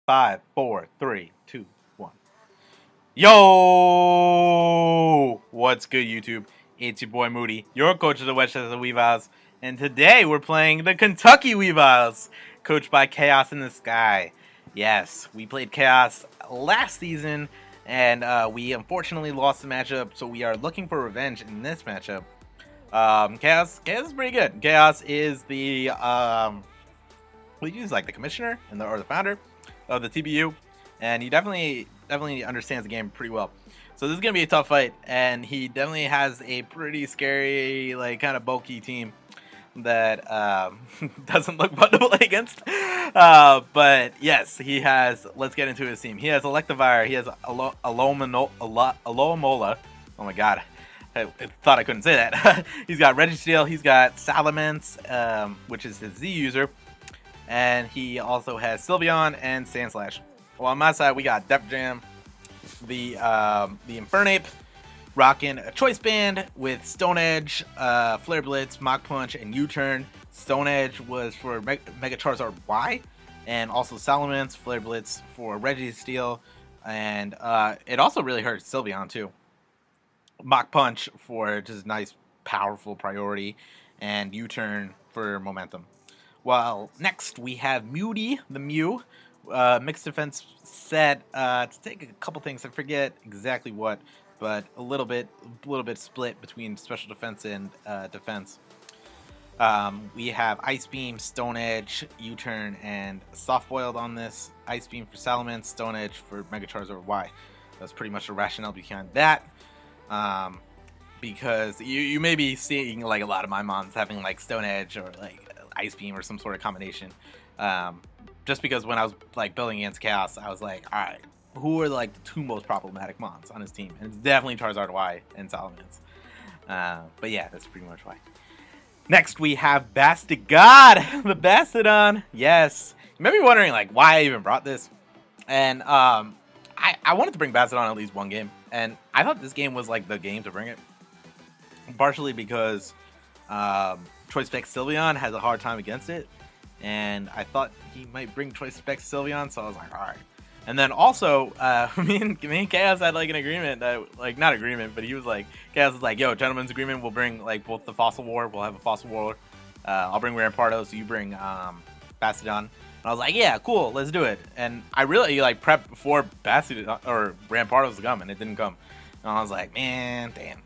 Five, four, three, two, one. Yo! What's good, YouTube? It's your boy Moody, your coach of the Westchester Weaviles, and today we're playing the Kentucky Weaviles, coached by Chaos in the Sky. Yes, we played Chaos last season, and we unfortunately lost the matchup, so we are looking for revenge in this matchup. Chaos is pretty good. Chaos is the he's like the commissioner and or the founder of the TBU, and he definitely understands the game pretty well. So this is gonna be a tough fight, and he definitely has a pretty scary, like kind of bulky team that doesn't look fun to play against. But yes, he has. Let's get into his team. He has Electivire. He has Alomola. Oh my god. I thought I couldn't say that. He's got Registeel. He's got Salamence, which is his Z user. And he also has Sylveon and Sandslash. Well, on my side, we got Def Jam, the Infernape, rocking a Choice Band with Stone Edge, Flare Blitz, Mach Punch, and U-Turn. Stone Edge was for Mega Charizard Y, and also Salamence, Flare Blitz for Registeel, and it also really hurt Sylveon too. Mach Punch for just nice, powerful priority, and U-Turn for momentum. Well, next we have Muty, the Mew, mixed defense set to take a couple things. I forget exactly what, but a little bit split between special defense and defense. We have Ice Beam, Stone Edge, U-Turn, and Soft Boiled on this. Ice Beam for Salamence, Stone Edge for Mega Charizard Y. That's pretty much the rationale behind that. Because you may be seeing like a lot of my mons having like Stone Edge or like Ice Beam or some sort of combination. Just because when I was like building against Chaos, I was like, all right, who are like the two most problematic mons on his team? And it's definitely Charizard Y and Salamence. But yeah, that's pretty much why. Next we have Bastigod, the Bastodon. Yes, you may be wondering like why I even brought this, and I wanted to bring Bastodon at least one game, and I thought this game was like the game to bring it. Partially because Choice Spec Sylveon has a hard time against it, and I thought he might bring Choice Spec Sylveon, so I was like, all right. And then also, me and Chaos had like an agreement that, like, not agreement, but he was like, Chaos was like, yo, gentleman's agreement, we'll bring like both the Fossil War, we'll have a Fossil War. I'll bring Rampardo, so you bring Bastodon. And I was like, yeah, cool, let's do it. And I really like prepped before Bastodon or Rampardo's to come, and it didn't come. And I was like, man, damn.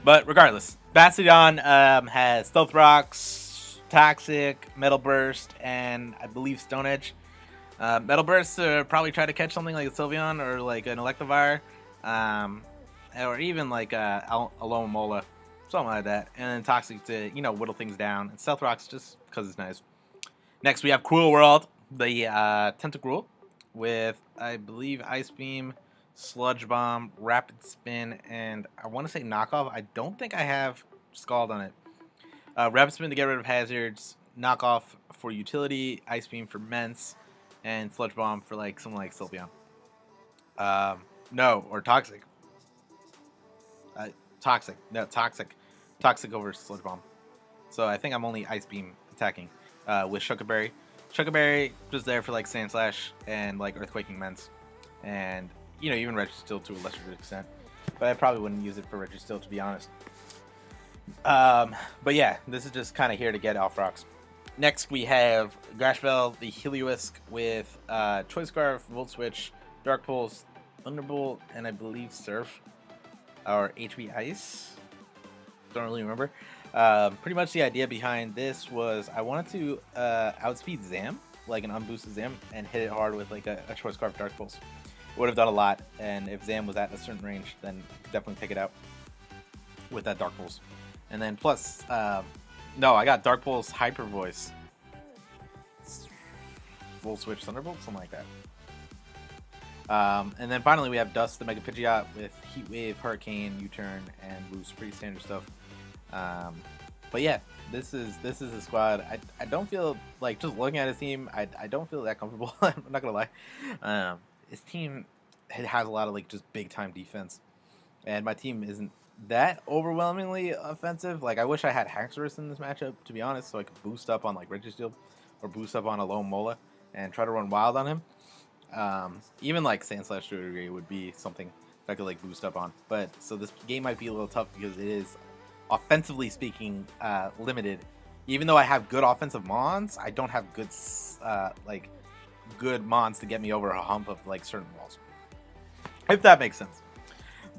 But regardless, Bastodon has Stealth Rocks, Toxic, Metal Burst, and I believe Stone Edge. Metal Burst probably try to catch something like a Sylveon or like an Electivire, or even like a Alomola, something like that. And then Toxic to, you know, whittle things down. And Stealth Rocks just because it's nice. Next we have Cruel World, the Tentacruel, with I believe Ice Beam, Sludge Bomb, Rapid Spin, and I want to say Knockoff. I don't think I have Scald on it. Rapid Spin to get rid of hazards, Knockoff for utility, Ice Beam for Mence, and Sludge Bomb for like something like Sylveon. No, or Toxic. Toxic. No, Toxic. Toxic over Sludge Bomb. So I think I'm only Ice Beam attacking with Shuckerberry. Shuckerberry just there for like Sandslash and like Earthquaking Mence. And, you know, even Registeel to a lesser extent. But I probably wouldn't use it for Registeel, to be honest. But yeah, this is just kind of here to get off rocks. Next, we have Grashbell, the Heliolisk with Choice Scarf, Volt Switch, Dark Pulse, Thunderbolt, and I believe Surf. Or HB Ice. Don't really remember. Pretty much the idea behind this was I wanted to outspeed Zam, like an unboosted Zam, and hit it hard with like a Choice Scarf Dark Pulse. Would have done a lot, and if Zam was at a certain range, then definitely take it out with that Dark Pulse. And then plus, no, I got Dark Pulse Hyper Voice, Full Switch Thunderbolt, something like that. And then finally we have Dust, the Mega Pidgeot with Heat Wave, Hurricane, U-Turn, and Boost. Pretty standard stuff. But yeah, this is the squad. I don't feel like, just looking at his team, I don't feel that comfortable. I'm not gonna lie. His team has a lot of like just big time defense, and my team isn't that overwhelmingly offensive. Like I wish I had Haxorus in this matchup, to be honest, so I could boost up on like Registeel or boost up on Alomola and try to run wild on him. Even like Sand Slash to a degree would be something that I could like boost up on. But so this game might be a little tough because it is, offensively speaking, limited. Even though I have good offensive mons, I don't have good like good mons to get me over a hump of like certain walls, if that makes sense.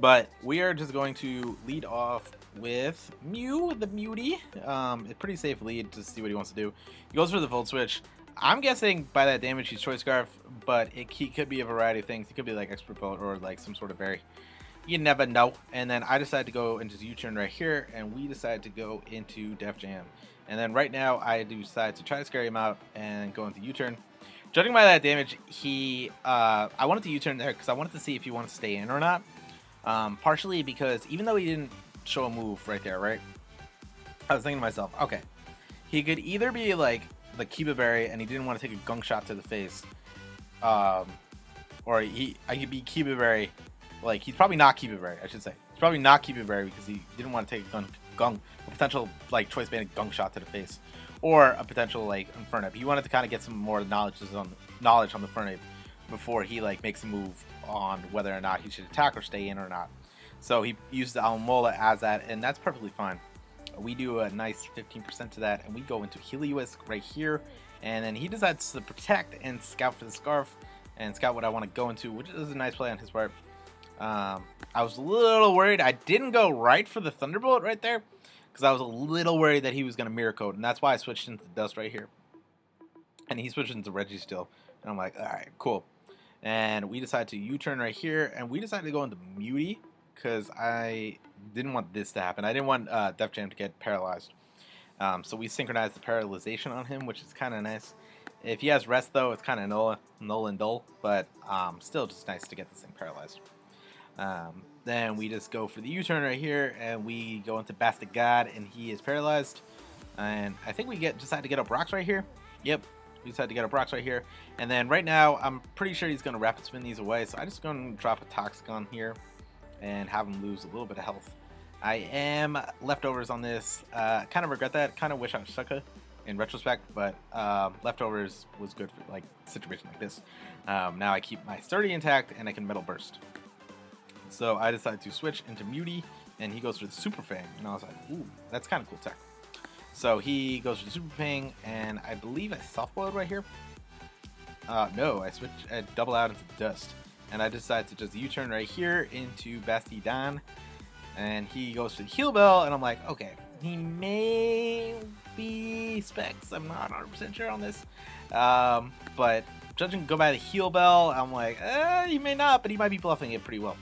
But we are just going to lead off with Mew, the Mutie. A pretty safe lead to see what he wants to do. He goes for the Volt Switch. I'm guessing by that damage he's Choice Scarf, but he could be a variety of things. He could be like Expert Bolt or like some sort of berry. You never know. And then I decided to go into U-turn right here, and we decided to go into Def Jam. And then right now I decide to try to scare him out and go into U-turn. Judging by that damage, I wanted to U-turn there because I wanted to see if he wanted to stay in or not. Partially because even though he didn't show a move right there, right? I was thinking to myself, okay, he could either be like the Kiba Berry and he didn't want to take a gunk shot to the face, or I could be Kiba Berry, like he's probably not Kiba Berry, I should say. He's probably not Kiba Berry because he didn't want to take a potential like choice band gunk shot to the face, or a potential like Infernape. He wanted to kind of get some more knowledge on the Infernape before he like makes a move on whether or not he should attack or stay in or not. So he used the Almola as that, and that's perfectly fine. We do a nice 15% to that, and we go into Heliolisk right here, and then he decides to protect and scout for the Scarf, and scout what I want to go into, which is a nice play on his part. I was a little worried. I didn't go right for the Thunderbolt right there, because I was a little worried that he was going to Mirror Coat, and that's why I switched into Dust right here. And he switched into Registeel, and I'm like, alright, cool. And we decided to U-turn right here, and we decided to go into Mutie, because I didn't want this to happen. I didn't want Def Jam to get paralyzed. So we synchronized the paralyzation on him, which is kind of nice. If he has rest, though, it's kind of null and dull, but still just nice to get this thing paralyzed. Then we just go for the U-turn right here, and we go into Bastard God, and he is paralyzed. And I think we decide to get up rocks right here. Yep, we decided to get up rocks right here. And then right now, I'm pretty sure he's going to rapid spin these away, so I'm just going to drop a Toxicon here and have him lose a little bit of health. I am leftovers on this. Kind of regret that. Kind of wish I was Shuka in retrospect, but leftovers was good for like situation like this. Now I keep my sturdy intact and I can Metal Burst. So I decided to switch into Mutie, and he goes for the Super Fang, and I was like, ooh, that's kind of cool tech. So he goes for the Super Fang, and I believe I soft boiled right here. No, I double out into Dust. And I decided to just U-turn right here into Bastidan. And he goes to the Heal Bell, and I'm like, okay, he may be Specs. I'm not 100% sure on this. But judging go by the Heal Bell, I'm like, he may not, but he might be bluffing it pretty well.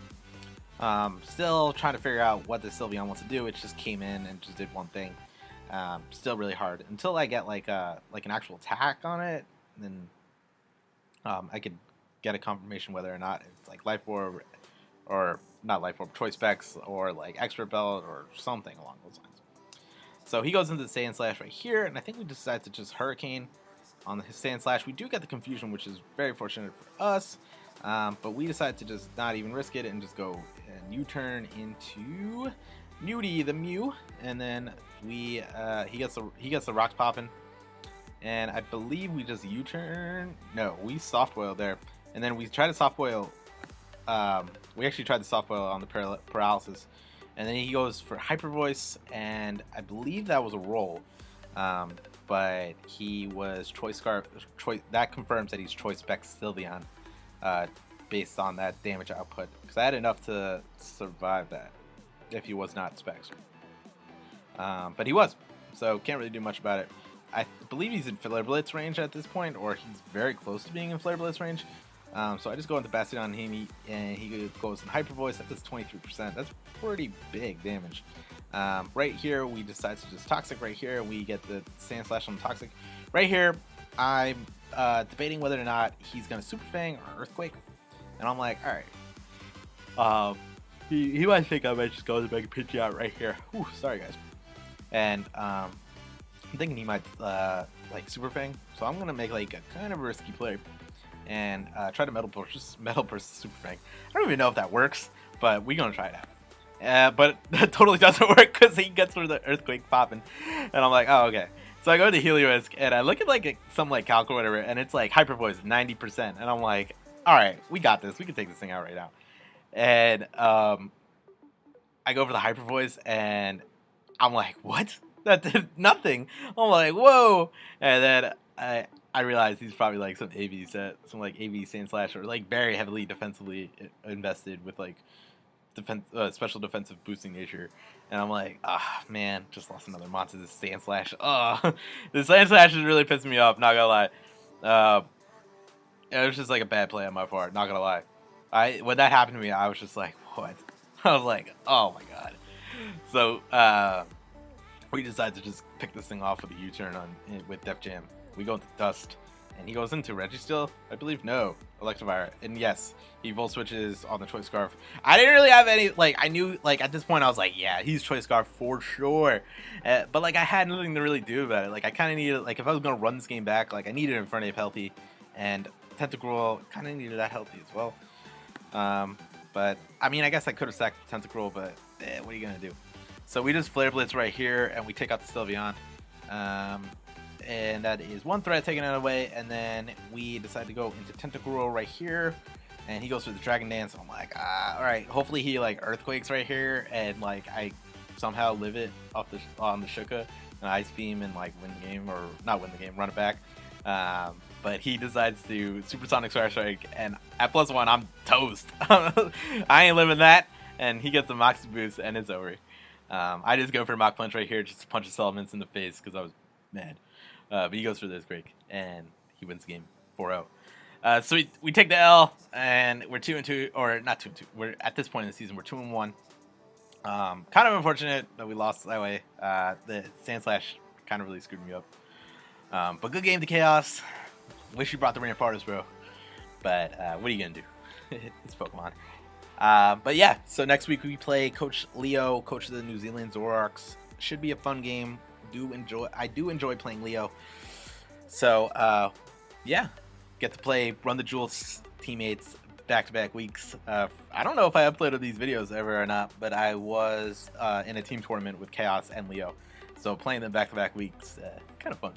Still trying to figure out what the Sylveon wants to do. It just came in and just did one thing. Still really hard. Until I get like an actual attack on it, then I could get a confirmation whether or not it's like Life Orb, or not Life Orb, Choice Specs, or like Expert Belt, or something along those lines. So he goes into the Sand Slash right here, and I think we decide to just Hurricane on his Sand Slash. We do get the confusion, which is very fortunate for us, but we decided to just not even risk it and just go and U-turn into Mutie, the Mew, and then we he gets the rocks popping, and I believe we just U-turn. No, we soft boil there. And then we tried to soft boil. We actually tried the soft boil on the paralysis, and then he goes for Hyper Voice, and I believe that was a roll, but he was Choice Scarf. That confirms that he's Choice Spec Sylveon, based on that damage output, because I had enough to survive that if he was not Specs. But he was, so can't really do much about it. I believe he's in Flare Blitz range at this point, or he's very close to being in Flare Blitz range. So I just go into Bastion on him, and he goes in Hyper Voice. That does 23%. That's pretty big damage. Right here, we decide to just Toxic right here. We get the Sand Slash on the Toxic. Right here, I'm debating whether or not he's going to Super Fang or Earthquake. And I'm like, all right. He might think I might just go to make a Pidgey out right here. Whew, sorry, guys. And I'm thinking he might like Super Fang. So I'm going to make like a kind of risky play and try to Metal Burst Super Fang. I don't even know if that works, but we're going to try it out. But that totally doesn't work because he gets through the Earthquake popping. And I'm like, oh, okay. So I go to Heliolisk, and I look at like some like calc or whatever, and it's like Hyper Voice 90%. And I'm like, all right, we got this. We can take this thing out right now. And I go for the hyper voice, and I'm like, what? That did nothing. I'm like, whoa. And then I realized he's probably like some AV set, some like AV Sand Slash, or like very heavily defensively invested with like special defensive boosting nature. And I'm like, man, just lost another monster. This Sand Slash. The Sand Slash is really pissing me off. Not gonna lie. It was just like a bad play on my part. Not gonna lie. When that happened to me, I was just like, what? I was like, oh my god. So we decided to just pick this thing off with a U-turn with Def Jam. We go into Dust, and he goes into Registeel, I believe. No, Electivire, and yes, he volt switches on the Choice Scarf. I didn't really have any, like, I knew, like, at this point I was like, yeah, he's Choice Scarf for sure. But like, I had nothing to really do about it. Like, I kind of needed, like, if I was gonna run this game back, like, I needed Infernape healthy, and Tentacruel kind of needed that healthy as well. But I mean, I guess I could have sacked Tentacruel, but what are you gonna do? So we just Flare Blitz right here, and we take out the Sylveon. And that is one threat taken out away, and then we decide to go into Tentacruel right here, and he goes for the Dragon Dance. I'm like, alright, hopefully he like Earthquakes right here, and like I somehow live it off on the Shuka, and Ice Beam, and like win the game, or not win the game, run it back. But he decides to Supersonic Fire Strike, and at +1, I'm toast. I ain't living that, and he gets the Moxie Boost, and it's over. I just go for Mach Punch right here, just to punch his elements in the face, because I was mad. But he goes for this break, and he wins the game 4-0. So we take the L, and we're 2-2, or not 2-2. We're at this point in the season, we're 2-1. Kind of unfortunate that we lost that way. The Sand Slash kind of really screwed me up. But good game to Chaos. Wish you brought the Ring of Partis, bro. But what are you gonna do? It's Pokemon. But yeah, so next week we play Coach Leo, coach of the New Zealand Zoroarks. Should be a fun game. I do enjoy playing Leo. So yeah, get to play Run the Jewels teammates back-to-back weeks. I don't know if I uploaded these videos ever or not, but I was in a team tournament with Chaos and Leo. So playing them back-to-back weeks, kind of fun.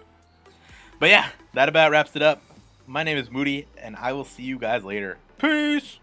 But yeah, that about wraps it up. My name is Moody, and I will see you guys later. Peace!